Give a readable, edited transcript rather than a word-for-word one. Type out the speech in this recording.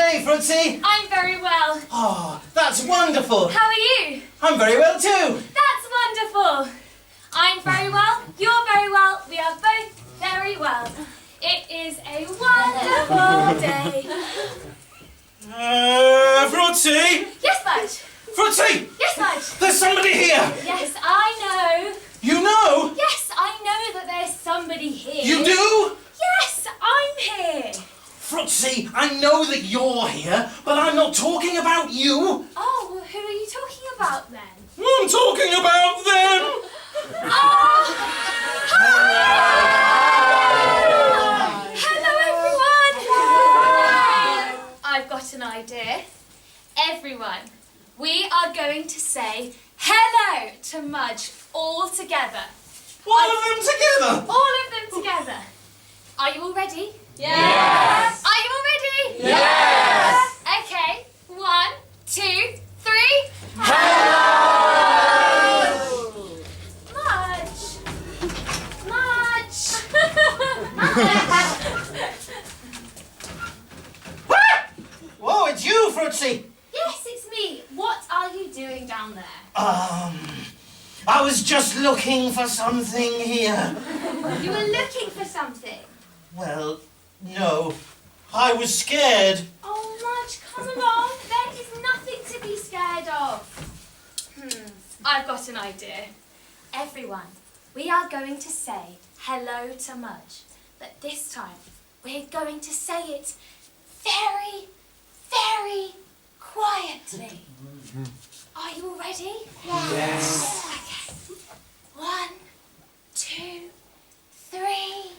day, Frootsie? I'm very well. Oh, that's wonderful. How are you? I'm very well too. That's wonderful. I'm very well. You're very well. We are both very well. It is a wonderful day. Frootsie? Yes, Mudge. Frootsie! Yes, Mudge. There's somebody here. Yes, I know. You know? Yes, I know that there's somebody here. You do? Yes, I'm here. Frootsie, I know that you're here, but I'm not talking about you. Oh, well, who are you talking about then? I'm talking about them. Oh! Hello, everyone! I've got an idea. Everyone, we are going to say hello to Mudge all together. All of them together? All of them together. Are you all ready? Yes! Are you all ready? Yes! Okay, 1, 2, 3. Hello! Mudge! Whoa, it's you, Frootsie. Yes, it's me. What are you doing down there? I was just looking for something here. You were looking for something. Well, no. I was scared. Oh, Mudge, come along. There is nothing to be scared of. I've got an idea. Everyone, we are going to say hello to Mudge. But this time, we're going to say it very, very quietly. Are you all ready? Yes. Okay. 1, 2, 3.